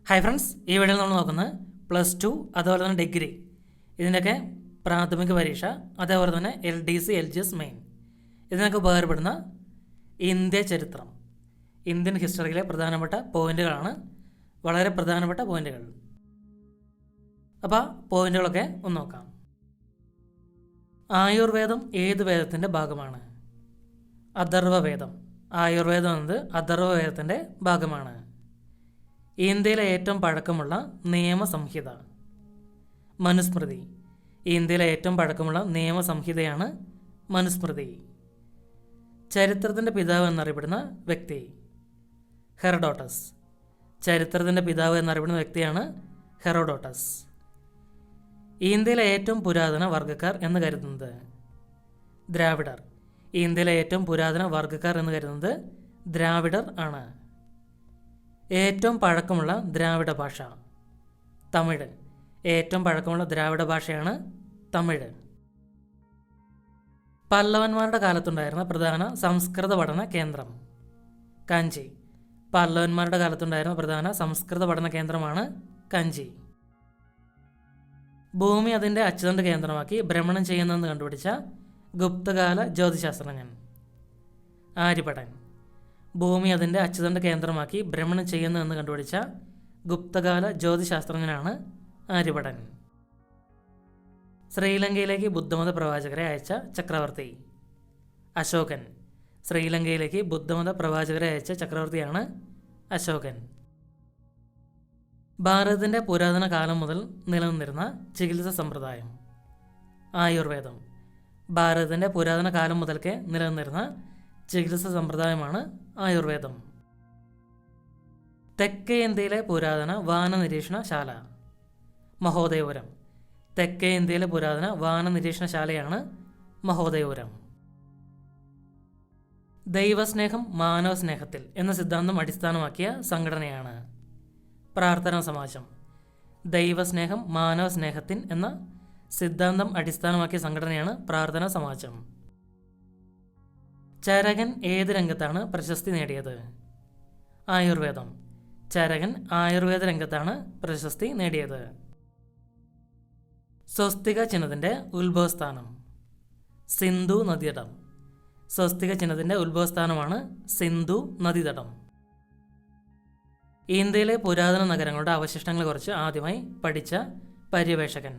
Hi friends, ഈ വീഡിയോയിൽ നമ്മൾ നോക്കുന്നത് +2 അതുപോലെ തന്നെ ഡിഗ്രി ഇതിൻ്റെയൊക്കെ പ്രാഥമിക പരീക്ഷ, അതേപോലെ തന്നെ LDC LGS മെയിൻ ഇതിനൊക്കെ ഉപകാരപ്പെടുന്ന ഇന്ത്യ ചരിത്രം, ഇന്ത്യൻ ഹിസ്റ്ററിയിലെ പ്രധാനപ്പെട്ട പോയിന്റുകളാണ്. വളരെ പ്രധാനപ്പെട്ട പോയിന്റുകൾ. അപ്പോൾ പോയിന്റുകളൊക്കെ ഒന്ന് നോക്കാം. ആയുർവേദം ഏത് വേദത്തിൻ്റെ ഭാഗമാണ്? അഥർവവേദം. ആയുർവേദം എന്നത് അഥർവവേദത്തിൻ്റെ ഭാഗമാണ്. ഇന്ത്യയിലെ ഏറ്റവും പഴക്കമുള്ള നിയമസംഹിത? മനുസ്മൃതി. ഇന്ത്യയിലെ ഏറ്റവും പഴക്കമുള്ള നിയമസംഹിതയാണ് മനുസ്മൃതി. ചരിത്രത്തിൻ്റെ പിതാവ് എന്നറിയപ്പെടുന്ന വ്യക്തി? ഹെറഡോട്ടസ്. ചരിത്രത്തിൻ്റെ പിതാവ് എന്നറിയപ്പെടുന്ന വ്യക്തിയാണ് ഹെറോഡോട്ടസ്. ഇന്ത്യയിലെ ഏറ്റവും പുരാതന വർഗ്ഗക്കാർ എന്ന് കരുതുന്നത്? ദ്രാവിഡർ. ഇന്ത്യയിലെ ഏറ്റവും പുരാതന വർഗ്ഗക്കാർ എന്ന് കരുതുന്നത് ദ്രാവിഡർ ആണ്. ഏറ്റവും പഴക്കമുള്ള ദ്രാവിഡ ഭാഷ? തമിഴ്. ഏറ്റവും പഴക്കമുള്ള ദ്രാവിഡ ഭാഷയാണ് തമിഴ്. പല്ലവന്മാരുടെ കാലത്തുണ്ടായിരുന്ന പ്രധാന സംസ്കൃത പഠന കേന്ദ്രം? കാഞ്ചി. പല്ലവന്മാരുടെ കാലത്തുണ്ടായിരുന്ന പ്രധാന സംസ്കൃത പഠന കേന്ദ്രമാണ് കാഞ്ചി. ഭൂമി അതിൻ്റെ അച്ചുതണ്ട് കേന്ദ്രമാക്കി ഭ്രമണം ചെയ്യുന്നതെന്ന് കണ്ടുപിടിച്ച ഗുപ്തകാല ജ്യോതിശാസ്ത്രജ്ഞൻ? ആര്യഭടൻ. ഭൂമി അതിൻ്റെ അച്ചുതണ്ട് കേന്ദ്രമാക്കി ഭ്രമണം ചെയ്യുന്നതെന്ന് കണ്ടുപിടിച്ച ഗുപ്തകാല ജ്യോതിശാസ്ത്രജ്ഞനാണ് ആര്യഭടൻ. ശ്രീലങ്കയിലേക്ക് ബുദ്ധമത പ്രവാചകരെ അയച്ച ചക്രവർത്തി? അശോകൻ. ശ്രീലങ്കയിലേക്ക് ബുദ്ധമത പ്രവാചകരെ അയച്ച ചക്രവർത്തിയാണ് അശോകൻ. ഭാരതത്തിൻ്റെ പുരാതന കാലം മുതൽ നിലനിന്നിരുന്ന ചികിത്സാ സമ്പ്രദായം? ആയുർവേദം. ഭാരതത്തിൻ്റെ പുരാതന കാലം മുതൽക്കേ നിലനിന്നിരുന്ന ചികിത്സാ സമ്പ്രദായമാണ് ആയുർവേദം. തെക്കേ ഇന്ത്യയിലെ പുരാതന വാന നിരീക്ഷണശാല? മഹോദയപുരം. തെക്കേ ഇന്ത്യയിലെ പുരാതന വാന നിരീക്ഷണശാലയാണ് മഹോദയപുരം. ദൈവസ്നേഹം മാനവസ്നേഹത്തിൽ എന്ന സിദ്ധാന്തം അടിസ്ഥാനമാക്കിയ സംഘടനയാണ്? പ്രാർത്ഥനാ സമാജം. ദൈവസ്നേഹം മാനവസ്നേഹത്തിൻ എന്ന സിദ്ധാന്തം അടിസ്ഥാനമാക്കിയ സംഘടനയാണ് പ്രാർത്ഥനാ സമാജം. ചരകൻ ഏത് രംഗത്താണ് പ്രശസ്തി നേടിയത്? ആയുർവേദം. ചരകൻ ആയുർവേദ രംഗത്താണ് പ്രശസ്തി നേടിയത്. സ്വസ്തിക ചിഹ്നത്തിൻ്റെ ഉത്ഭവസ്ഥാനം? സിന്ധു നദീതടം. സ്വസ്തിക ചിഹ്നത്തിൻ്റെ ഉത്ഭവസ്ഥാനമാണ് സിന്ധു നദീതടം. ഇന്ത്യയിലെ പുരാതന നഗരങ്ങളുടെ അവശിഷ്ടങ്ങളെക്കുറിച്ച് ആദ്യമായി പഠിച്ച പര്യവേഷകൻ?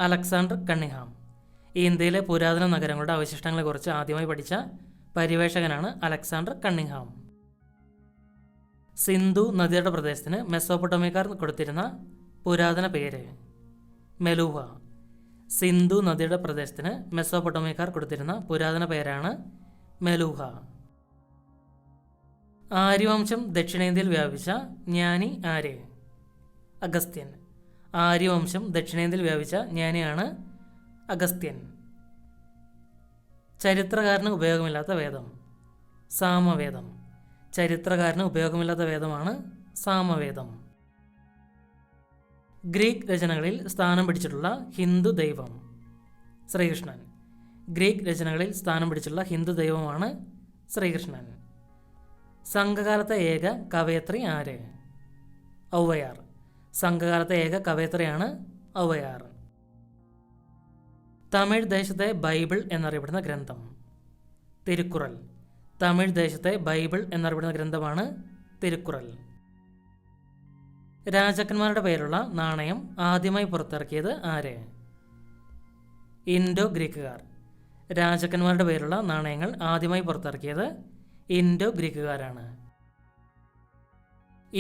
Alexander Cunningham. ഇന്ത്യയിലെ പുരാതന നഗരങ്ങളുടെ അവശിഷ്ടങ്ങളെക്കുറിച്ച് ആദ്യമായി പഠിച്ച പര്യവേഷകനാണ് അലക്സാണ്ടർ കണ്ണിങ്ഹാം. സിന്ധു നദിയുടെ പ്രദേശത്തിന് മെസോപ്പൊട്ടേമിയക്കാർ കൊടുത്തിരുന്ന പുരാതന പേര്? മെലൂഹ. സിന്ധു നദിയുടെ പ്രദേശത്തിന് മെസോപ്പൊട്ടേമിയക്കാർ കൊടുത്തിരുന്ന പുരാതന പേരാണ് മെലൂഹ. ആര്യവംശം ദക്ഷിണേന്ത്യയിൽ വ്യാപിച്ച ജ്ഞാനി ആര്? അഗസ്ത്യൻ. ആര്യവംശം ദക്ഷിണേന്ത്യയിൽ വ്യാപിച്ച ജ്ഞാനിയാണ് അഗസ്ത്യൻ. ചരിത്രകാരന് ഉപയോഗമില്ലാത്ത വേദം? സാമവേദം. ചരിത്രകാരന് ഉപയോഗമില്ലാത്ത വേദമാണ് സാമവേദം. ഗ്രീക്ക് രചനകളിൽ സ്ഥാനം പിടിച്ചിട്ടുള്ള ഹിന്ദു ദൈവം? ശ്രീകൃഷ്ണൻ. ഗ്രീക്ക് രചനകളിൽ സ്ഥാനം പിടിച്ചിട്ടുള്ള ഹിന്ദു ദൈവമാണ് ശ്രീകൃഷ്ണൻ. സംഘകാലത്തെ ഏക കവയത്രി ആര്? ഔവയാർ. സംഘകാലത്തെ ഏക കവയത്രിയാണ് ഔവയാർ. തമിഴ് ദേശത്തെ ബൈബിൾ എന്നറിയപ്പെടുന്ന ഗ്രന്ഥം? തിരുക്കുറൽ. തമിഴ് ദേശത്തെ ബൈബിൾ എന്നറിയപ്പെടുന്ന ഗ്രന്ഥമാണ് തിരുക്കുറൽ. രാജാക്കന്മാരുടെ പേരുള്ള നാണയം ആദ്യമായി പുറത്തിറക്കിയത് ആര്? ഇൻഡോ ഗ്രീക്കുകാർ. രാജാക്കന്മാരുടെ പേരുള്ള നാണയങ്ങൾ ആദ്യമായി പുറത്തിറക്കിയത് ഇൻഡോ ഗ്രീക്കുകാരാണ്.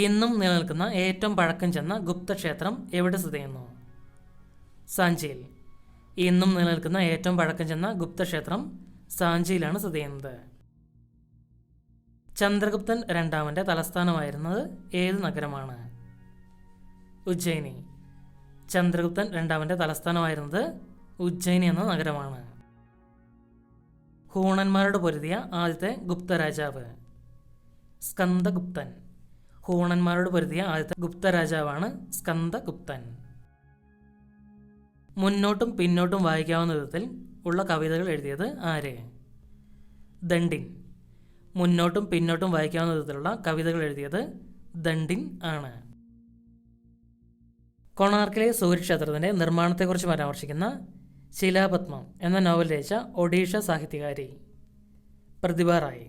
ഇന്നും നിലനിൽക്കുന്ന ഏറ്റവും പഴക്കം ചെന്ന ഗുപ്തക്ഷേത്രം എവിടെ സ്ഥിതി ചെയ്യുന്നു? സാഞ്ചിയിൽ. ഇന്നും നിലനിൽക്കുന്ന ഏറ്റവും പഴക്കം ചെന്ന ഗുപ്തക്ഷേത്രം സാഞ്ചിയിലാണ് സ്ഥിതി ചെയ്യുന്നത്. ചന്ദ്രഗുപ്തൻ രണ്ടാമൻ്റെ തലസ്ഥാനമായിരുന്നത് ഏത് നഗരമാണ്? ഉജ്ജയിനി. ചന്ദ്രഗുപ്തൻ രണ്ടാമൻ്റെ തലസ്ഥാനമായിരുന്നത് ഉജ്ജയിനി എന്ന നഗരമാണ്. ഹൂണന്മാരോട് പൊരുതിയ ആദ്യത്തെ ഗുപ്തരാജാവ്? സ്കന്ദഗുപ്തൻ. ഹൂണന്മാരോട് പൊരുതിയ ആദ്യത്തെ ഗുപ്തരാജാവാണ് സ്കന്ദഗുപ്തൻ. മുന്നോട്ടും പിന്നോട്ടും വായിക്കാവുന്ന വിധത്തിൽ ഉള്ള കവിതകൾ എഴുതിയത് ആര്? ദണ്ഡിൻ. മുന്നോട്ടും പിന്നോട്ടും വായിക്കാവുന്ന വിധത്തിലുള്ള കവിതകൾ എഴുതിയത് ദണ്ഡിൻ ആണ്. കൊണാർക്കിലെ സൂര്യക്ഷേത്രത്തിൻ്റെ നിർമ്മാണത്തെക്കുറിച്ച് പരാമർശിക്കുന്ന ശിലാപത്മം എന്ന നോവൽ രചിച്ച ഒഡീഷ സാഹിത്യകാരി പ്രതിഭ റായ്.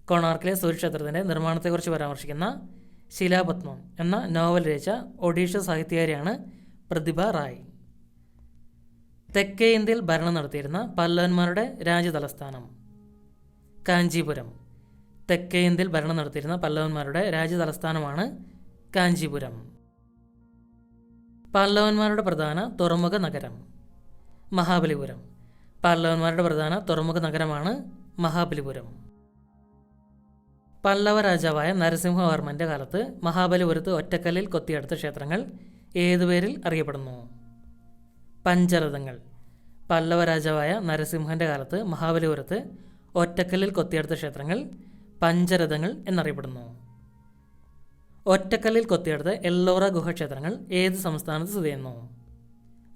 കൊണാർക്കിലെ സൂര്യക്ഷേത്രത്തിൻ്റെ നിർമ്മാണത്തെക്കുറിച്ച് പരാമർശിക്കുന്ന ശിലാപത്മം എന്ന നോവൽ രചിച്ച ഒഡീഷ സാഹിത്യകാരിയാണ് പ്രതിഭ റായ്. തെക്കേ ഇന്ത്യയിൽ ഭരണം നടത്തിയിരുന്ന പല്ലവന്മാരുടെ രാജ്യതലസ്ഥാനം കാഞ്ചീപുരം. തെക്കേ ഇന്ത്യയിൽ ഭരണം നടത്തിയിരുന്ന പല്ലവന്മാരുടെ രാജ്യതലസ്ഥാനമാണ് കാഞ്ചീപുരം. പല്ലവന്മാരുടെ പ്രധാന തുറമുഖ നഗരം മഹാബലിപുരം. പല്ലവന്മാരുടെ പ്രധാന തുറമുഖ നഗരമാണ് മഹാബലിപുരം. പല്ലവ രാജാവായ നരസിംഹവർമ്മൻ്റെ കാലത്ത് മഹാബലിപുരത്ത് ഒറ്റക്കല്ലിൽ കൊത്തിയെടുത്ത ക്ഷേത്രങ്ങൾ ഏതുപേരിൽ അറിയപ്പെടുന്നു? പഞ്ചരഥങ്ങൾ. പല്ലവ രാജാവായ നരസിംഹൻ്റെ കാലത്ത് മഹാബലിപുരത്ത് ഒറ്റക്കല്ലിൽ കൊത്തിയെടുത്ത ക്ഷേത്രങ്ങൾ പഞ്ചരഥങ്ങൾ എന്നറിയപ്പെടുന്നു. ഒറ്റക്കല്ലിൽ കൊത്തിയെടുത്ത എല്ലോറ ഗുഹക്ഷേത്രങ്ങൾ ഏത് സംസ്ഥാനത്ത് സ്ഥിതി ചെയ്യുന്നു?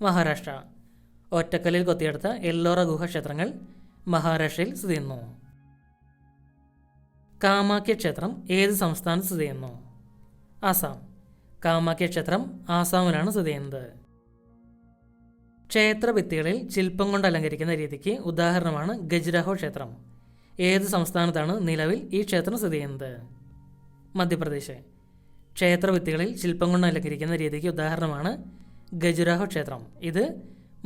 മഹാരാഷ്ട്ര. ഒറ്റക്കല്ലിൽ കൊത്തിയെടുത്ത എല്ലോറ ഗുഹക്ഷേത്രങ്ങൾ മഹാരാഷ്ട്രയിൽ സ്ഥിതി ചെയ്യുന്നു. കാമാഖ്യ ക്ഷേത്രം ഏത് സംസ്ഥാനത്ത് സ്ഥിതി ചെയ്യുന്നു? ആസാം. കാമാഖ്യ ക്ഷേത്രം ആസാമിലാണ് സ്ഥിതി ചെയ്യുന്നത്. ക്ഷേത്രഭിത്തികളിൽ ശില്പം കൊണ്ട് അലങ്കരിക്കുന്ന രീതിക്ക് ഉദാഹരണമാണ് ഖജുരാഹോ ക്ഷേത്രം. ഏത് സംസ്ഥാനത്താണ് നിലവിൽ ഈ ക്ഷേത്രം സ്ഥിതി ചെയ്യുന്നത്? മധ്യപ്രദേശ്. ക്ഷേത്രഭിത്തികളിൽ ശില്പം കൊണ്ട് അലങ്കരിക്കുന്ന രീതിക്ക് ഉദാഹരണമാണ് ഖജുരാഹോ ക്ഷേത്രം. ഇത്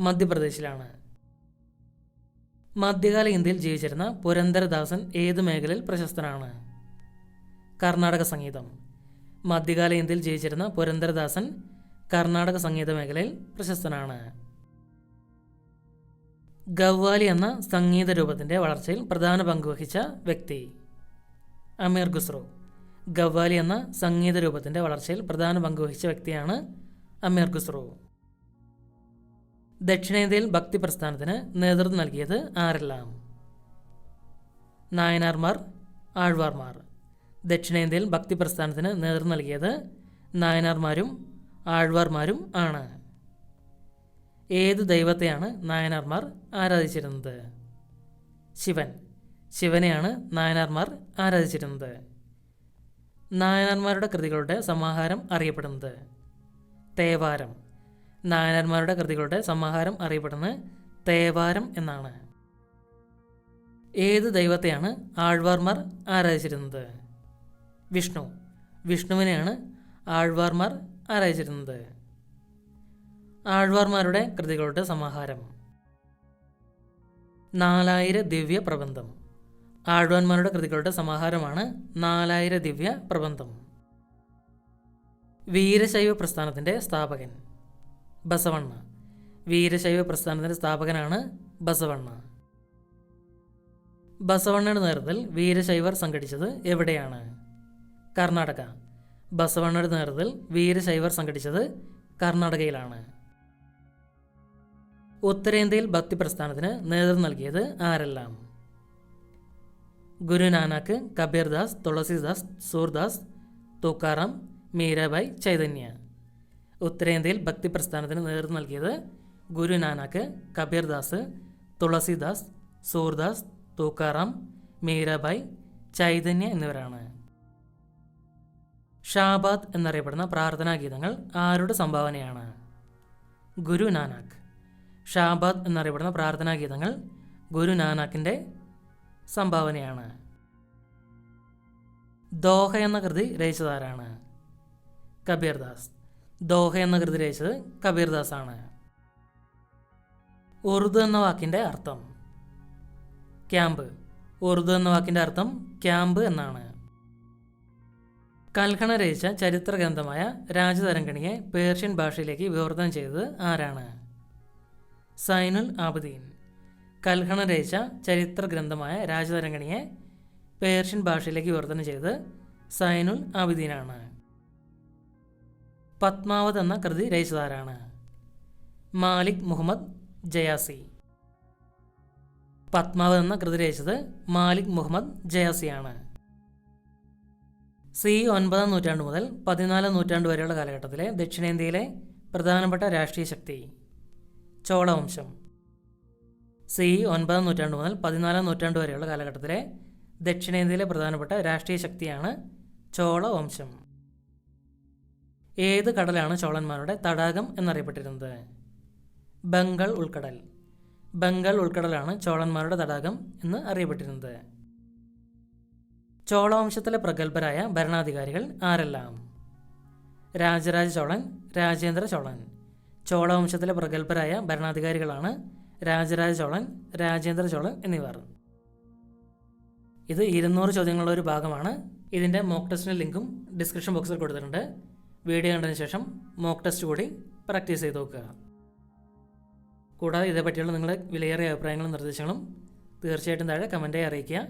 മധ്യപ്രദേശിലാണ്. മധ്യകാല ഇന്ത്യയിൽ ജീവിച്ചിരുന്ന പുരന്ദരദാസൻ ഏത് മേഖലയിൽ പ്രശസ്തനാണ്? കർണാടക സംഗീതം. മധ്യകാല ഇന്ത്യയിൽ ജീവിച്ചിരുന്ന പുരന്ദരദാസൻ കർണാടക സംഗീത മേഖലയിൽ പ്രശസ്തനാണ്. ഖവ്വാലി എന്ന സംഗീത രൂപത്തിൻ്റെ വളർച്ചയിൽ പ്രധാന പങ്കുവഹിച്ച വ്യക്തി അമീർ ഖുസ്രു. ഖവ്വാലി എന്ന സംഗീത രൂപത്തിൻ്റെ വളർച്ചയിൽ പ്രധാന പങ്കുവഹിച്ച വ്യക്തിയാണ് അമീർ ഖുസ്രു. ദക്ഷിണേന്ത്യയിൽ ഭക്തി പ്രസ്ഥാനത്തിന് നേതൃത്വം നൽകിയത് ആരെല്ലാം? നായനാർമാർ, ആഴ്വാർമാർ. ദക്ഷിണേന്ത്യയിൽ ഭക്തി പ്രസ്ഥാനത്തിന് നേതൃത്വം നൽകിയത് നായനാർമാരും ആഴ്വാർമാരും ആണ്. ഏത് ദൈവത്തെയാണ് നായനാർമാർ ആരാധിച്ചിരുന്നത്? ശിവൻ. ശിവനെയാണ് നായനാർമാർ ആരാധിച്ചിരുന്നത്. നായനാർമാരുടെ കൃതികളുടെ സമാഹാരം അറിയപ്പെടുന്നത് തേവാരം. നായനാർമാരുടെ കൃതികളുടെ സമാഹാരം അറിയപ്പെടുന്നത് തേവാരം എന്നാണ്. ഏത് ദൈവത്തെയാണ് ആഴ്വാർമാർ ആരാധിച്ചിരുന്നത്? വിഷ്ണു. വിഷ്ണുവിനെയാണ് ആഴ്വാർമാർ ആരാധിച്ചിരുന്നത്. ആഴ്വാർമാരുടെ കൃതികളുടെ സമാഹാരം 4000 ദിവ്യ പ്രബന്ധം. ആഴ്വാർമാരുടെ കൃതികളുടെ സമാഹാരമാണ് 4000 ദിവ്യ പ്രബന്ധം. വീരശൈവ പ്രസ്ഥാനത്തിൻ്റെ സ്ഥാപകൻ ബസവണ്ണ. വീരശൈവ പ്രസ്ഥാനത്തിൻ്റെ സ്ഥാപകനാണ് ബസവണ്ണ. ബസവണ്ണയുടെ നേതൃത്വത്തിൽ വീരശൈവർ സംഘടിച്ചത് എവിടെയാണ്? കർണാടക. ബസവണ്ണയുടെ നേതൃത്വത്തിൽ വീരശൈവർ സംഘടിച്ചത് കർണാടകയിലാണ്. ഉത്തരേന്ത്യയിൽ ഭക്തി പ്രസ്ഥാനത്തിന് നേതൃത്വം നൽകിയത് ആരെല്ലാം? ഗുരുനാനാക്ക്, കബീർദാസ്, തുളസിദാസ്, സൂർദാസ്, തുക്കാറാം, മീരാബായ്, ചൈതന്യ. ഉത്തരേന്ത്യയിൽ ഭക്തി പ്രസ്ഥാനത്തിന് നേതൃത്വം നൽകിയത് ഗുരുനാനാക്ക്, കബീർദാസ്, തുളസിദാസ്, സൂർദാസ്, തുക്കാറാം, മീരാബായ്, ചൈതന്യ എന്നിവരാണ്. ഷാബാദ് എന്നറിയപ്പെടുന്ന പ്രാർത്ഥനാ ഗീതങ്ങൾ ആരുടെ സംഭാവനയാണ്? ഗുരുനാനാക്ക്. ഷാബാദ് എന്നറിയപ്പെടുന്ന പ്രാർത്ഥനാ ഗീതങ്ങൾ ഗുരുനാനാക്കിൻ്റെ സംഭാവനയാണ്. ദോഹ എന്ന കൃതി രചിച്ചതാരാണ്? കബീർദാസ്. ദോഹ എന്ന കൃതി രചിച്ചത് കബീർദാസ് ആണ്. ഉറുദു എന്ന വാക്കിൻ്റെ അർത്ഥം? ക്യാമ്പ്. ഉറുദു എന്ന വാക്കിൻ്റെ അർത്ഥം ക്യാമ്പ് എന്നാണ്. കൽഹണ രചിച്ച ചരിത്ര ഗ്രന്ഥമായ രാജതരംഗിണിയെ പേർഷ്യൻ ഭാഷയിലേക്ക് വിവർത്തനം ചെയ്തത് ആരാണ്? സൈനുൽ ആബിദീൻ. കൽഹണ രചിച്ച ചരിത്ര ഗ്രന്ഥമായ രാജതരംഗിണിയെ പേർഷ്യൻ ഭാഷയിലേക്ക് വിവർത്തനം ചെയ്തത് സൈനുൽ ആബിദീനാണ്. പത്മാവത് എന്ന കൃതി രചിച്ചതാരാണ്? മാലിക് മുഹമ്മദ് ജയാസി. പത്മാവത് എന്ന കൃതി രചിച്ചത് മാലിക് മുഹമ്മദ് ജയാസിയാണ്. സി 9-ാം നൂറ്റാണ്ട് മുതൽ 14-ാം നൂറ്റാണ്ട് വരെയുള്ള കാലഘട്ടത്തിലെ ദക്ഷിണേന്ത്യയിലെ പ്രധാനപ്പെട്ട രാഷ്ട്രീയ ശക്തി ചോളവംശം. സി 9-ാം നൂറ്റാണ്ട് മുതൽ 14-ാം നൂറ്റാണ്ട് വരെയുള്ള കാലഘട്ടത്തിലെ ദക്ഷിണേന്ത്യയിലെ പ്രധാനപ്പെട്ട രാഷ്ട്രീയ ശക്തിയാണ് ചോളവംശം. ഏത് കടലാണ് ചോളന്മാരുടെ തടാകം എന്നറിയപ്പെട്ടിരുന്നത്? ബംഗാൾ ഉൾക്കടൽ. ബംഗാൾ ഉൾക്കടലാണ് ചോളന്മാരുടെ തടാകം എന്ന് അറിയപ്പെട്ടിരുന്നത്. ചോളവംശത്തിലെ പ്രഗത്ഭരായ ഭരണാധികാരികൾ ആരെല്ലാം? രാജരാജ ചോളൻ, രാജേന്ദ്ര ചോളൻ. ചോളവംശത്തിലെ പ്രഗത്ഭരായ ഭരണാധികാരികളാണ് രാജരാജ ചോളൻ, രാജേന്ദ്ര ചോളൻ എന്നിവർ. ഇത് 200 ചോദ്യങ്ങളുടെ ഒരു ഭാഗമാണ്. ഇതിൻ്റെ മോക്ക് ടെസ്റ്റിൻ്റെ ലിങ്കും ഡിസ്ക്രിപ്ഷൻ ബോക്സിൽ കൊടുത്തിട്ടുണ്ട്. വീഡിയോ കണ്ടതിന് ശേഷം മോക്ക് ടെസ്റ്റ് കൂടി പ്രാക്ടീസ് ചെയ്ത് നോക്കുക. കൂടാതെ ഇതേപറ്റിയുള്ള നിങ്ങളുടെ വിലയേറിയ അഭിപ്രായങ്ങളും നിർദ്ദേശങ്ങളും തീർച്ചയായിട്ടും താഴെ കമൻറ്റായി അറിയിക്കുക.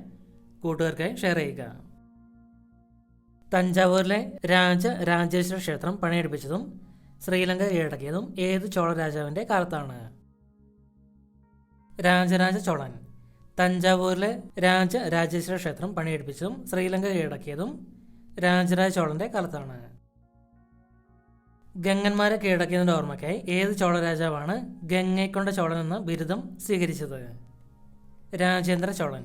കൂട്ടുകാർക്കായി ഷെയർ ചെയ്യുക. തഞ്ചാവൂരിലെ രാജരാജേശ്വര ക്ഷേത്രം പണിയെടുപ്പിച്ചതും ശ്രീലങ്ക കീഴടക്കിയതും ഏത് ചോള രാജാവിൻ്റെ കാലത്താണ്? രാജരാജ ചോളൻ. തഞ്ചാവൂരിലെ രാജരാജേശ്വര ക്ഷേത്രം പണിയെടുപ്പിച്ചതും ശ്രീലങ്ക കീഴടക്കിയതും രാജരാജ ചോളൻ്റെ കാലത്താണ്. ഗംഗന്മാരെ കീഴടക്കിയതിൻ്റെ ഓർമ്മയ്ക്കായി ഏത് ചോള രാജാവാണ് ഗംഗൈക്കൊണ്ട ചോളൻ എന്ന ബിരുദം സ്വീകരിച്ചത്? രാജേന്ദ്ര ചോളൻ.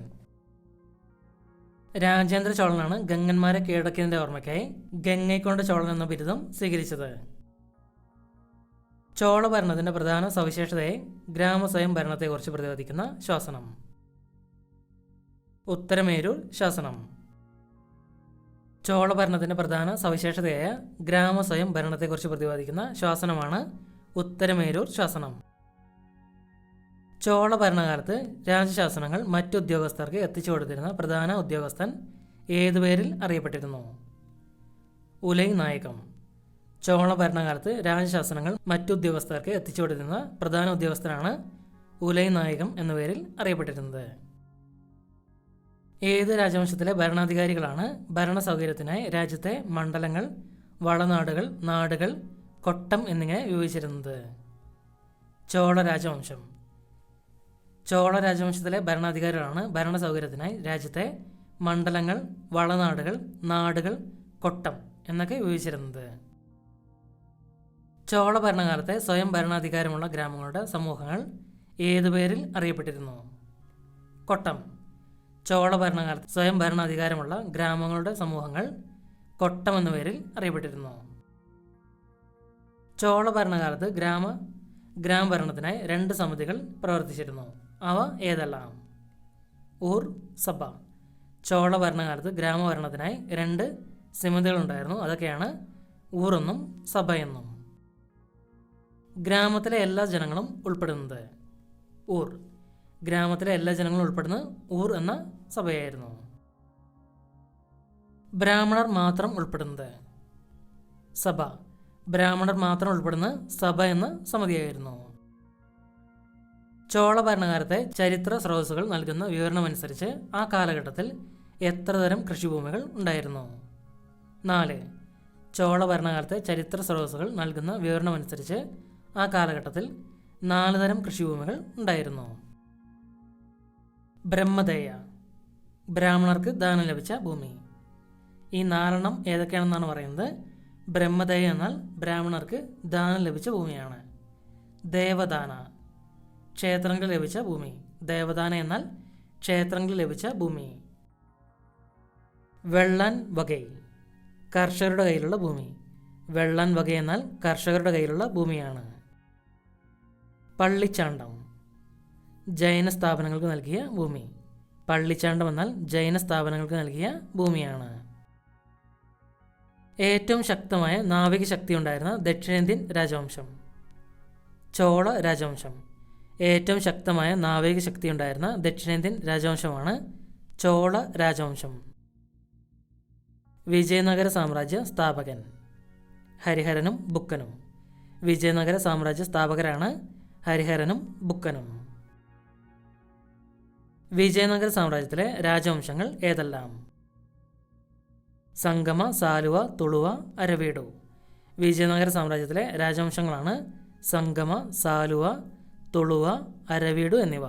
രാജേന്ദ്ര ചോളനാണ് ഗംഗന്മാരെ കീഴടക്കിയതിൻ്റെ ഓർമ്മയ്ക്കായി ഗംഗൈക്കൊണ്ട ചോളൻ എന്ന ബിരുദം സ്വീകരിച്ചത്. ചോള ഭരണത്തിൻ്റെ പ്രധാന സവിശേഷതയെ ഗ്രാമസ്വയം ഭരണത്തെക്കുറിച്ച് പ്രതിപാദിക്കുന്ന ശാസനം? ഉത്തരമേരൂർ ശാസനം. ചോള ഭരണത്തിൻ്റെ പ്രധാന സവിശേഷതയായ ഗ്രാമസ്വയം ഭരണത്തെക്കുറിച്ച് പ്രതിപാദിക്കുന്ന ശാസനമാണ് ഉത്തരമേരൂർ ശാസനം. ചോള ഭരണകാലത്ത് രാജശാസനങ്ങൾ മറ്റുദ്യോഗസ്ഥർക്ക് എത്തിച്ചു കൊടുത്തിരുന്ന പ്രധാന ഉദ്യോഗസ്ഥൻ ഏതു പേരിൽ അറിയപ്പെട്ടിരുന്നു? ഉലൈ നായകം. ചോള ഭരണകാലത്ത് രാജശാസനങ്ങൾ മറ്റുദ്യോഗസ്ഥർക്ക് എത്തിച്ചു കൊടുത്തിരുന്ന പ്രധാന ഉദ്യോഗസ്ഥനാണ് ഉലൈ നായകം എന്ന പേരിൽ അറിയപ്പെട്ടിരുന്നത്. ഏത് രാജവംശത്തിലെ ഭരണാധികാരികളാണ് ഭരണ സൗകര്യത്തിനായി രാജ്യത്തെ മണ്ഡലങ്ങൾ, വളനാടുകൾ, നാടുകൾ, കൊട്ടം എന്നിങ്ങനെ വിഭജിച്ചിരുന്നത്? ചോള രാജവംശം. ചോള രാജവംശത്തിലെ ഭരണാധികാരികളാണ് ഭരണ സൗകര്യത്തിനായി രാജ്യത്തെ മണ്ഡലങ്ങൾ, വളനാടുകൾ, നാടുകൾ, കൊട്ടം എന്നൊക്കെ വിഭജിച്ചിരുന്നത്. ചോള ഭരണകാലത്തെ സ്വയം ഭരണാധികാരമുള്ള ഗ്രാമങ്ങളുടെ സമൂഹങ്ങൾ ഏതു പേരിൽ അറിയപ്പെട്ടിരുന്നു? കൊട്ടം. ചോള ഭരണകാലത്ത് സ്വയം ഭരണാധികാരമുള്ള ഗ്രാമങ്ങളുടെ സമൂഹങ്ങൾ കൊട്ടം എന്ന പേരിൽ അറിയപ്പെട്ടിരുന്നു. ചോള ഭരണകാലത്ത് ഗ്രാമഭരണത്തിനായി 2 സമിതികൾ പ്രവർത്തിച്ചിരുന്നു. അവ ഏതെല്ലാം? ഊർ, സഭ. ചോള ഭരണകാലത്ത് ഗ്രാമഭരണത്തിനായി 2 സമിതികളുണ്ടായിരുന്നു. അതൊക്കെയാണ് ഊർ എന്നും സഭ എന്നും. ഗ്രാമത്തിലെ എല്ലാ ജനങ്ങളും ഉൾപ്പെടുന്നത്? ഊർ. ഗ്രാമത്തിലെ എല്ലാ ജനങ്ങളും ഉൾപ്പെടുന്നത് ഊർ എന്ന സഭയായിരുന്നു. ബ്രാഹ്മണർ മാത്രം ഉൾപ്പെടുന്നത്? സഭ. ബ്രാഹ്മണർ മാത്രം ഉൾപ്പെടുന്ന സഭ എന്ന സമിതിയായിരുന്നു. ചോള ഭരണകാലത്തെ ചരിത്ര സ്രോതസ്സുകൾ നൽകുന്ന വിവരണമനുസരിച്ച് ആ കാലഘട്ടത്തിൽ എത്ര തരം കൃഷിഭൂമികൾ ഉണ്ടായിരുന്നു? 4. ചോള ഭരണകാലത്തെ ചരിത്ര സ്രോതസ്സുകൾ നൽകുന്ന വിവരണമനുസരിച്ച് ആ കാലഘട്ടത്തിൽ 4 തരം കൃഷിഭൂമികൾ ഉണ്ടായിരുന്നു. ബ്രഹ്മദയ. ബ്രാഹ്മണർക്ക് ദാനം ലഭിച്ച ഭൂമി. ഈ 4 ഏതൊക്കെയാണെന്നാണ് പറയുന്നത്. ബ്രഹ്മദയ എന്നാൽ ബ്രാഹ്മണർക്ക് ദാനം ലഭിച്ച ഭൂമിയാണ്. ദേവദാന, ക്ഷേത്രങ്ങളിൽ ലഭിച്ച ഭൂമി. ദേവദാന എന്നാൽ ക്ഷേത്രങ്ങളിൽ ലഭിച്ച ഭൂമി. വെള്ളാൻ വകൈ, കർഷകരുടെ കയ്യിലുള്ള ഭൂമി. വെള്ളാൻ വകൈ എന്നാൽ കർഷകരുടെ കയ്യിലുള്ള ഭൂമിയാണ്. പള്ളിച്ചാണ്ടം, ജൈന സ്ഥാപനങ്ങൾക്ക് നൽകിയ ഭൂമി. പള്ളിച്ചാണ്ടം എന്നാൽ ജൈന സ്ഥാപനങ്ങൾക്ക് നൽകിയ ഭൂമിയാണ്. ഏറ്റവും ശക്തമായ നാവിക ശക്തി ഉണ്ടായിരുന്ന ദക്ഷിണേന്ത്യൻ രാജവംശം? ചോള രാജവംശം. ഏറ്റവും ശക്തമായ നാവിക ശക്തി ഉണ്ടായിരുന്ന ദക്ഷിണേന്ത്യൻ രാജവംശമാണ് ചോള രാജവംശം. വിജയനഗര സാമ്രാജ്യ സ്ഥാപകൻ? ഹരിഹരനും ബുക്കനും. വിജയനഗര സാമ്രാജ്യ സ്ഥാപകരാണ് ഹരിഹരനും ബുക്കനും. വിജയനഗര സാമ്രാജ്യത്തിലെ രാജവംശങ്ങൾ ഏതെല്ലാം? സംഗമ, സാലുവ, തുളുവ, അരവീഡു. വിജയനഗര സാമ്രാജ്യത്തിലെ രാജവംശങ്ങളാണ് സംഗമ, സാലുവ, തുളുവ, അരവീഡു എന്നിവ.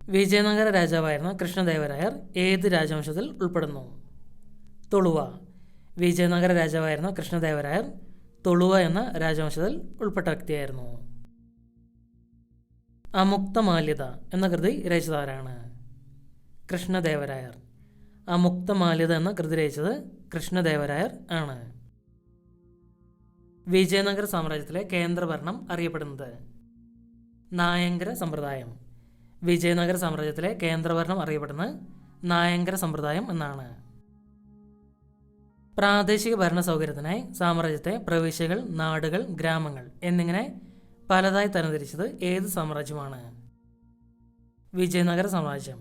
വിജയനഗര രാജാവായിരുന്ന കൃഷ്ണദേവരായർ ഏത് രാജവംശത്തിൽ ഉൾപ്പെടുന്നു? തുളുവ. വിജയനഗര രാജാവായിരുന്ന കൃഷ്ണദേവരായർ തുളുവ എന്ന രാജവംശത്തിൽ ഉൾപ്പെട്ട വ്യക്തിയായിരുന്നു. അമുക്തമാല്യത എന്ന കൃതി രചിച്ചതാരാണ്? കൃഷ്ണദേവരായർ. അമുക്തമാല്യത എന്ന കൃതി രചിച്ചത് കൃഷ്ണദേവരായർ ആണ്. വിജയനഗര സാമ്രാജ്യത്തിലെ കേന്ദ്രഭരണം അറിയപ്പെടുന്നത്? നായങ്കര സമ്പ്രദായം. വിജയനഗര സാമ്രാജ്യത്തിലെ കേന്ദ്രഭരണം അറിയപ്പെടുന്നത് നായങ്കര സമ്പ്രദായം എന്നാണ്. പ്രാദേശിക ഭരണ സൗകര്യത്തിനായി സാമ്രാജ്യത്തെ പ്രവിശ്യകൾ, നാടുകൾ, ഗ്രാമങ്ങൾ എന്നിങ്ങനെ പലതായി തരംതിരിച്ചത് ഏത് സാമ്രാജ്യമാണ്? വിജയനഗര സാമ്രാജ്യം.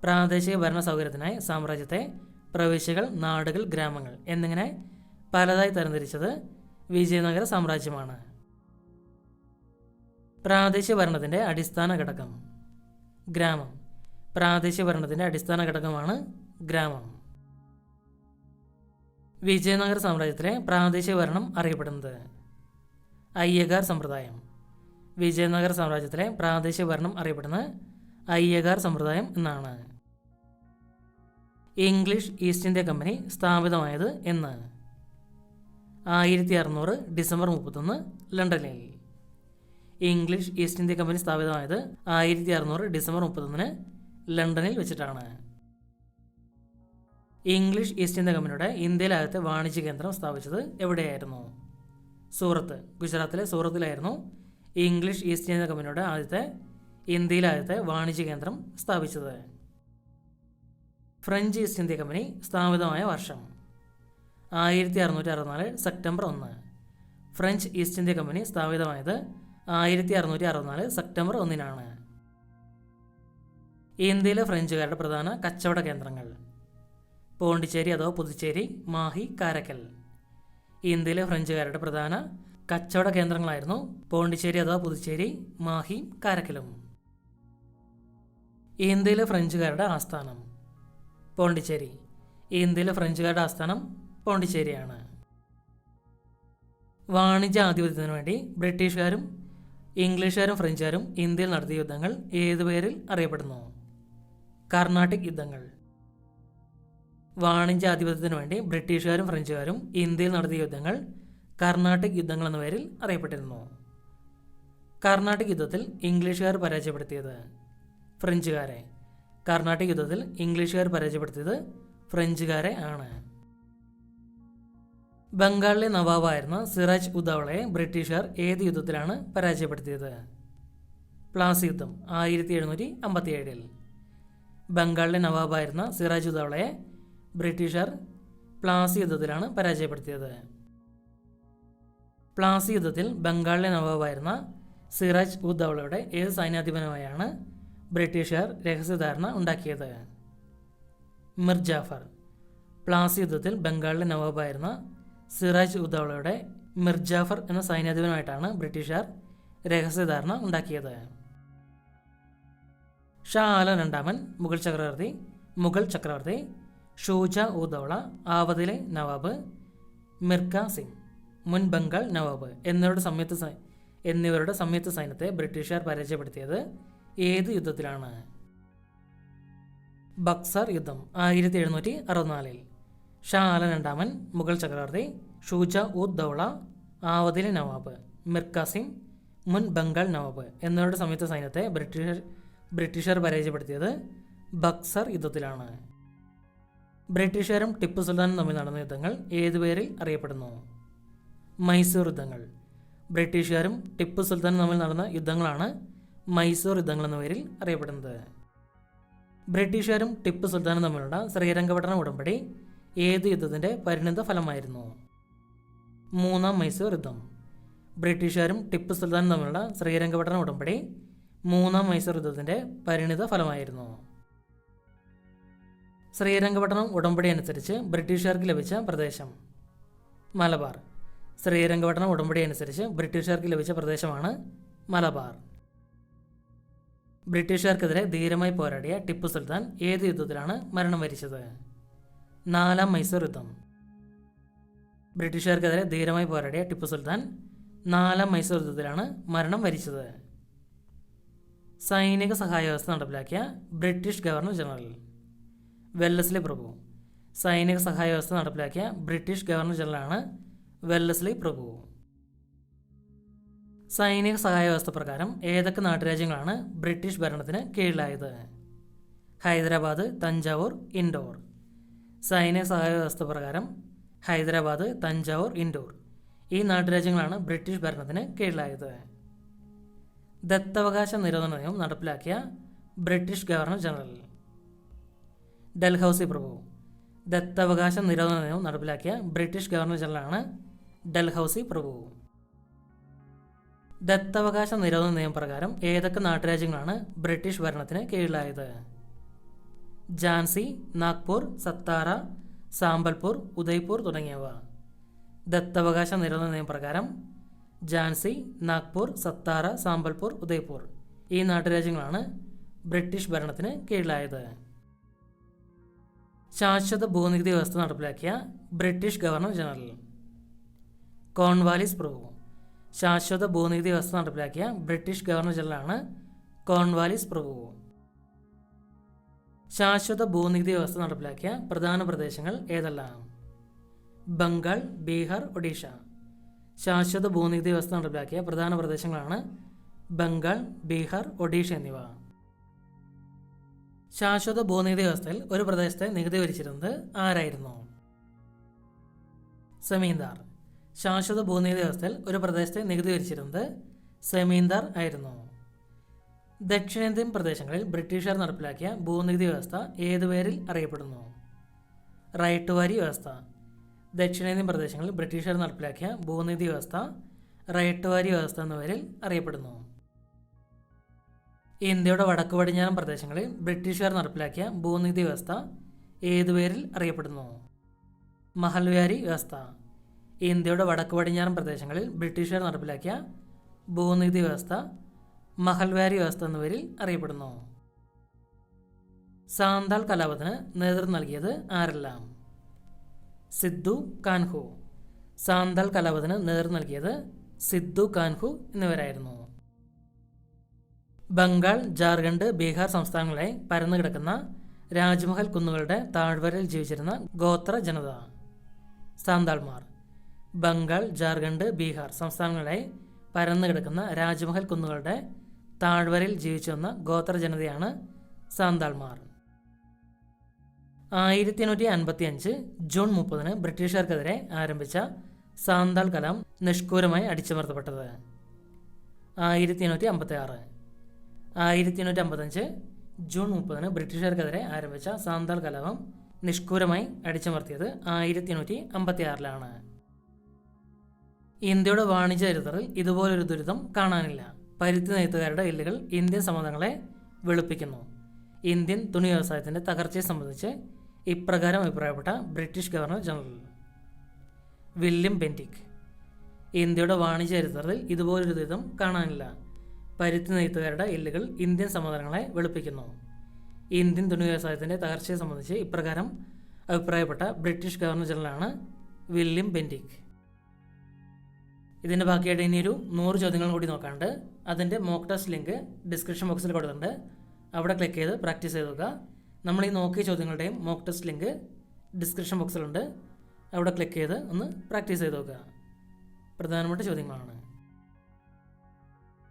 പ്രാദേശിക ഭരണ സൗകര്യത്തിനായി സാമ്രാജ്യത്തെ പ്രവിശ്യകൾ, നാടുകൾ, ഗ്രാമങ്ങൾ എന്നിങ്ങനെ പലതായി തരംതിരിച്ചത് വിജയനഗര സാമ്രാജ്യമാണ്. പ്രാദേശിക ഭരണത്തിൻ്റെ അടിസ്ഥാന ഘടകം? ഗ്രാമം. പ്രാദേശിക ഭരണത്തിൻ്റെ അടിസ്ഥാന ഘടകമാണ് ഗ്രാമം. വിജയനഗര സാമ്രാജ്യത്തിലെ പ്രാദേശിക ഭരണം അറിയപ്പെടുന്നത്? അയ്യഗാർ സമ്പ്രദായം. വിജയനഗര സാമ്രാജ്യത്തിലെ പ്രാദേശിക ഭരണം അറിയപ്പെടുന്നത് അയ്യഗാർ സമ്പ്രദായം എന്നാണ്. ഇംഗ്ലീഷ് ഈസ്റ്റ് ഇന്ത്യ കമ്പനി സ്ഥാപിതമായത് എന്ന്? 1600 ഡിസംബർ 31 ലണ്ടനിൽ. ഇംഗ്ലീഷ് ഈസ്റ്റ് ഇന്ത്യ കമ്പനി സ്ഥാപിതമായത് 1600 ഡിസംബർ 31 ലണ്ടനിൽ വെച്ചിട്ടാണ്. ഇംഗ്ലീഷ് ഈസ്റ്റ് ഇന്ത്യ കമ്പനിയുടെ ഇന്ത്യയിലാദ്യത്തെ വാണിജ്യ കേന്ദ്രം സ്ഥാപിച്ചത് എവിടെയായിരുന്നു? സൂറത്ത്. ഗുജറാത്തിലെ സൂറത്തിലായിരുന്നു ഇംഗ്ലീഷ് ഈസ്റ്റ് ഇന്ത്യ കമ്പനിയുടെ ഇന്ത്യയിലാദ്യത്തെ വാണിജ്യ കേന്ദ്രം സ്ഥാപിച്ചത്. ഫ്രഞ്ച് ഈസ്റ്റ് ഇന്ത്യ കമ്പനി സ്ഥാപിതമായ വർഷം? 1664 September 1. French east India company സ്ഥാപിതമായത് 1664 സെപ്റ്റംബർ 1-നാണ്. ഇന്ത്യയിലെ ഫ്രഞ്ചുകാരുടെ പ്രധാന കച്ചവട കേന്ദ്രങ്ങൾ? പോണ്ടിച്ചേരി അഥവാ പുതുച്ചേരി, മാഹി, കാരക്കൽ. ഇന്ത്യയിലെ ഫ്രഞ്ചുകാരുടെ പ്രധാന കച്ചവട കേന്ദ്രങ്ങളായിരുന്നു പോണ്ടിച്ചേരി അഥവാ പുതുച്ചേരി, മാഹി, കാരക്കലും. ഇന്ത്യയിലെ ഫ്രഞ്ചുകാരുടെ ആസ്ഥാനം? പോണ്ടിച്ചേരി. ഇന്ത്യയിലെ ഫ്രഞ്ചുകാരുടെ ആസ്ഥാനം പോണ്ടിച്ചേരിയാണ്. വാണിജ്യ ആധിപത്യത്തിനു വേണ്ടി ബ്രിട്ടീഷുകാരും ഇംഗ്ലീഷുകാരും ഫ്രഞ്ചുകാരും ഇന്ത്യയിൽ നടത്തിയ യുദ്ധങ്ങൾ ഏതു പേരിൽ അറിയപ്പെടുന്നു? കർണാട്ടിക് യുദ്ധങ്ങൾ. വാണിജ്യാധിപത്യത്തിനു വേണ്ടി ബ്രിട്ടീഷുകാരും ഫ്രഞ്ചുകാരും ഇന്ത്യയിൽ നടത്തിയ യുദ്ധങ്ങൾ കർണാട്ടിക് യുദ്ധങ്ങൾ എന്ന പേരിൽ അറിയപ്പെട്ടിരുന്നു. കർണാട്ടിക് യുദ്ധത്തിൽ ഇംഗ്ലീഷുകാർ പരാജയപ്പെടുത്തിയത് ഫ്രഞ്ചുകാരെ. കർണാട്ടിക് യുദ്ധത്തിൽ ഇംഗ്ലീഷുകാർ പരാജയപ്പെടുത്തിയത് ഫ്രഞ്ചുകാരെ ആണ്. ബംഗാളിലെ നവാബായിരുന്ന സിറാജ് ഉദൗളയെ ബ്രിട്ടീഷുകാർ ഏത് യുദ്ധത്തിലാണ് പരാജയപ്പെടുത്തിയത്? പ്ലാസി യുദ്ധം 1757. ബംഗാളിലെ നവാബായിരുന്ന സിറാജ് ഉദൗളയെ ബ്രിട്ടീഷുകാർ പ്ലാസി യുദ്ധത്തിലാണ് പരാജയപ്പെടുത്തിയത്. പ്ലാസി യുദ്ധത്തിൽ ബംഗാളിലെ നവാബായിരുന്ന സിറാജ് ഉദൗളയുടെ ഏത് സൈന്യാധിപനുമായാണ് ബ്രിട്ടീഷുകാർ രഹസ്യധാരണ ഉണ്ടാക്കിയത്? മിർ ജാഫർ. പ്ലാസി യുദ്ധത്തിൽ ബംഗാളിലെ നവാബായിരുന്ന സിറാജ് ഉദൗളയുടെ മിർ ജാഫർ എന്ന സൈന്യാധിപനുമായിട്ടാണ് ബ്രിട്ടീഷുകാർ രഹസ്യധാരണ ഉണ്ടാക്കിയത്. ഷാ ആലം രണ്ടാമൻ മുഗൾ ചക്രവർത്തി, ഷൂജ ഉദൗള ആവതിലെ നവാബ്, മിർക സിംഗ് മുൻ ബംഗാൾ നവാബ് എന്നിവരുടെ സംയുക്ത സൈന്യത്തെ ബ്രിട്ടീഷുകാർ പരാജയപ്പെടുത്തിയത് ഏത് യുദ്ധത്തിലാണ്? ബക്സർ യുദ്ധം 1764. ഷാ ആലം രണ്ടാമൻ, മുഗൾ ചക്രവർത്തി, ഷൂജ ഉദൗള ആവതിലെ നവാബ്, മിർക സിംഗ് മുൻ ബംഗാൾ നവാബ് എന്നിവരുടെ സംയുക്ത സൈന്യത്തെ ബ്രിട്ടീഷുകാർ പരാജയപ്പെടുത്തിയത് ബക്സർ യുദ്ധത്തിലാണ്. ബ്രിട്ടീഷുകാരും ടിപ്പു സുൽത്താനും തമ്മിൽ നടന്ന യുദ്ധങ്ങൾ ഏതുപേരിൽ അറിയപ്പെടുന്നു? മൈസൂർ യുദ്ധങ്ങൾ. ബ്രിട്ടീഷുകാരും ടിപ്പു സുൽത്താനും തമ്മിൽ നടന്ന യുദ്ധങ്ങളാണ് മൈസൂർ യുദ്ധങ്ങൾ എന്ന പേരിൽ അറിയപ്പെടുന്നത്. ബ്രിട്ടീഷുകാരും ടിപ്പു സുൽത്താനും തമ്മിലുള്ള ശ്രീരംഗപട്ടണ ഉടമ്പടി ഏത് യുദ്ധത്തിൻ്റെ പരിണിത ഫലമായിരുന്നു? മൂന്നാം മൈസൂർ യുദ്ധം. ബ്രിട്ടീഷുകാരും ടിപ്പു സുൽത്താനും തമ്മിലുള്ള ശ്രീരംഗപട്ടണ ഉടമ്പടി മൂന്നാം മൈസൂർ യുദ്ധത്തിൻ്റെ പരിണിത ഫലമായിരുന്നു. ശ്രീരംഗപട്ടണം ഉടമ്പടി അനുസരിച്ച് ബ്രിട്ടീഷുകാർക്ക് ലഭിച്ച പ്രദേശം? മലബാർ. ശ്രീരംഗപട്ടണം ഉടമ്പടി അനുസരിച്ച് ബ്രിട്ടീഷുകാർക്ക് ലഭിച്ച പ്രദേശമാണ് മലബാർ. ബ്രിട്ടീഷുകാർക്കെതിരെ ധീരമായി പോരാടിയ ടിപ്പു സുൽത്താൻ ഏത് യുദ്ധത്തിലാണ് മരണം വരിച്ചത്? നാലാം മൈസൂർ യുദ്ധം. ബ്രിട്ടീഷുകാർക്കെതിരെ ധീരമായി പോരാടിയ ടിപ്പു സുൽത്താൻ നാലാം മൈസൂർ യുദ്ധത്തിലാണ് മരണം വരിച്ചത്. സൈനിക സഹായ വ്യവസ്ഥ നടപ്പിലാക്കിയ ബ്രിട്ടീഷ് ഗവർണർ ജനറൽ? വെല്ലസ്ലി പ്രഭു. സൈനിക സഹായ വ്യവസ്ഥ നടപ്പിലാക്കിയ ബ്രിട്ടീഷ് ഗവർണർ ജനറലാണ് വെല്ലസ്ലി പ്രഭു. സൈനിക സഹായ വ്യവസ്ഥ പ്രകാരം ഏതൊക്കെ നാട്ടുരാജ്യങ്ങളാണ് ബ്രിട്ടീഷ് ഭരണത്തിന് കീഴിലായത്? ഹൈദരാബാദ്, തഞ്ചാവൂർ, ഇൻഡോർ. സൈനിക സഹായ വ്യവസ്ഥ പ്രകാരം ഹൈദരാബാദ്, തഞ്ചാവൂർ, ഇൻഡോർ ഈ നാട്ടുരാജ്യങ്ങളാണ് ബ്രിട്ടീഷ് ഭരണത്തിന് കീഴിലായത്. ദത്തവകാശ നിരോധന നിയമം നടപ്പിലാക്കിയ ബ്രിട്ടീഷ് ഗവർണർ ജനറൽ. ഡൽഹൌസി പ്രഭു. ദത്തവകാശ നിരോധന നിയമം നടപ്പിലാക്കിയ ബ്രിട്ടീഷ് ഗവർണർ ജനറലാണ് ഡൽഹൌസി പ്രഭു. ദത്തവകാശ നിരോധന നിയമപ്രകാരം ഏതൊക്കെ നാട്ടുരാജ്യങ്ങളാണ് ബ്രിട്ടീഷ് ഭരണത്തിന് കീഴിലായത്? ഝാൻസി, നാഗ്പൂർ, സത്താറ, സാമ്പൽപൂർ, ഉദയ്പൂർ തുടങ്ങിയവ. ദത്തവകാശ നിരോധന നിയമപ്രകാരം ഝാൻസി, നാഗ്പൂർ, സത്താറ, സാമ്പൽപൂർ, ഉദയ്പൂർ ഈ നാട്ടുരാജ്യങ്ങളാണ് ബ്രിട്ടീഷ് ഭരണത്തിന് കീഴിലായത്. ശാശ്വത ഭൂനികുതി വ്യവസ്ഥ നടപ്പിലാക്കിയ ബ്രിട്ടീഷ് ഗവർണർ ജനറൽ. കോൺവാലിസ് പ്രഭു. ശാശ്വത ഭൂനികുതി വ്യവസ്ഥ നടപ്പിലാക്കിയ ബ്രിട്ടീഷ് ഗവർണർ ജനറലാണ് കോൺവാലിസ് പ്രഭു. ശാശ്വത ഭൂനികുതി വ്യവസ്ഥ നടപ്പിലാക്കിയ പ്രധാന പ്രദേശങ്ങൾ ഏതെല്ലാം? ബംഗാൾ, ബീഹാർ, ഒഡീഷ. ശാശ്വത ഭൂനികുതി വ്യവസ്ഥ നടപ്പിലാക്കിയ പ്രധാന പ്രദേശങ്ങളാണ് ബംഗാൾ, ബീഹാർ, ഒഡീഷ എന്നിവ. ശാശ്വത ഭൂനികുതി വ്യവസ്ഥയിൽ ഒരു പ്രദേശത്തെ നികുതി വിധിച്ചിരുന്നത് ആരായിരുന്നു? സെമീന്ദാർ. ശാശ്വത ഭൂനികുതി വ്യവസ്ഥയിൽ ഒരു പ്രദേശത്തെ നികുതി വിധിച്ചിരുന്നത് സെമീന്ദാർ ആയിരുന്നു. ദക്ഷിണേന്ത്യൻ പ്രദേശങ്ങളിൽ ബ്രിട്ടീഷുകാർ നടപ്പിലാക്കിയ ഭൂനികുതി വ്യവസ്ഥ ഏതു പേരിൽ അറിയപ്പെടുന്നു? റൈറ്റ് ടു വാരി വ്യവസ്ഥ. ദക്ഷിണേന്ത്യൻ പ്രദേശങ്ങളിൽ ബ്രിട്ടീഷുകാർ നടപ്പിലാക്കിയ ഭൂനികുതി വ്യവസ്ഥ റൈറ്റ് ടു വാരി വ്യവസ്ഥ എന്ന പേരിൽ അറിയപ്പെടുന്നു. ഇന്ത്യയുടെ വടക്കു പടിഞ്ഞാറൻ പ്രദേശങ്ങളിൽ ബ്രിട്ടീഷുകാർ നടപ്പിലാക്കിയ ഭൂനികുതി വ്യവസ്ഥ ഏതു പേരിൽ അറിയപ്പെടുന്നു? മഹൽവാരി വ്യവസ്ഥ. ഇന്ത്യയുടെ വടക്കു പടിഞ്ഞാറൻ പ്രദേശങ്ങളിൽ ബ്രിട്ടീഷുകാർ നടപ്പിലാക്കിയ ഭൂനികുതി വ്യവസ്ഥ മഹൽവാരി വ്യവസ്ഥ എന്ന പേരിൽ അറിയപ്പെടുന്നു. സാന്താൾ കലാപത്തിന് നേതൃത്വം നൽകിയത് ആരെല്ലാം? സിദ്ധു, കാൻഹു. സാന്താൾ കലാപത്തിന് നേതൃത്വം നൽകിയത് സിദ്ധു, കാൻഹു എന്നിവരായിരുന്നു. ബംഗാൾ, ജാർഖണ്ഡ്, ബീഹാർ സംസ്ഥാനങ്ങളെ പരന്നു കിടക്കുന്ന രാജ്മഹൽ കുന്നുകളുടെ താഴ്വരയിൽ ജീവിച്ചിരുന്ന ഗോത്ര ജനത സാന്താൾമാർ. ബംഗാൾ, ജാർഖണ്ഡ്, ബീഹാർ സംസ്ഥാനങ്ങളെ പരന്നു കിടക്കുന്ന രാജ്മഹൽ കുന്നുകളുടെ താഴ്വരയിൽ ജീവിച്ചു വന്ന ഗോത്ര ജനതയാണ് സാന്താൾമാർ. 1855 ജൂൺ 30 ബ്രിട്ടീഷുകാർക്കെതിരെ ആരംഭിച്ച സാന്താൾ കലാപം നിഷ്ഠൂരമായി അടിച്ചമർത്തപ്പെട്ടത്. 1856 1855 ജൂൺ 30 ബ്രിട്ടീഷുകാർക്കെതിരെ ആരംഭിച്ച സാന്താൾ കലാപം നിഷ്ഠൂരമായി അടിച്ചമർത്തിയത് 1856 ഇന്ത്യയുടെ വാണിജ്യ ചരിത്രത്തിൽ ഇതുപോലൊരു ദുരിതം കാണാനില്ല. പരുത്തി നെയ്ത്തുകാരുടെ എല്ലുകൾ ഇന്ത്യൻ സമുദ്രങ്ങളെ വെളുപ്പിക്കുന്നു. ഇന്ത്യൻ തുണി വ്യവസായത്തിൻ്റെ തകർച്ചയെ സംബന്ധിച്ച് ഇപ്രകാരം അഭിപ്രായപ്പെട്ട British governor general William Bentinck. ഇന്ത്യയുടെ വാണിജ്യ ചരിത്രത്തിൽ ഇതുപോലൊരു ദുരിതം കാണാനില്ല. പരുത്തി നെയ്ത്തുകാരുടെ എല്ലുകൾ ഇന്ത്യൻ സമുദ്രങ്ങളെ വെളുപ്പിക്കുന്നു. ഇന്ത്യൻ തുണി വ്യവസായത്തിൻ്റെ തകർച്ചയെ സംബന്ധിച്ച് ഇപ്രകാരം അഭിപ്രായപ്പെട്ട ബ്രിട്ടീഷ് ഗവർണർ ജനറലാണ് വില്യം ബെൻറ്റിക്. ഇതിൻ്റെ ബാക്കിയായിട്ട് ഇനിയൊരു 100 ചോദ്യങ്ങൾ കൂടി നോക്കാണ്ട് അതിൻ്റെ മോക്ക് ടെസ്റ്റ് ലിങ്ക് ഡിസ്ക്രിപ്ഷൻ ബോക്സിൽ കൊടുത്തിട്ടുണ്ട്. അവിടെ ക്ലിക്ക് ചെയ്ത് പ്രാക്ടീസ് ചെയ്ത് നോക്കുക. നമ്മൾ ഈ നോക്കിയ ചോദ്യങ്ങളുടെയും മോക്ക് ടെസ്റ്റ് ലിങ്ക് ഡിസ്ക്രിപ്ഷൻ ബോക്സിലുണ്ട്. അവിടെ ക്ലിക്ക് ചെയ്ത് ഒന്ന് പ്രാക്ടീസ് ചെയ്ത് നോക്കുക. പ്രധാനപ്പെട്ട ചോദ്യങ്ങളാണ്.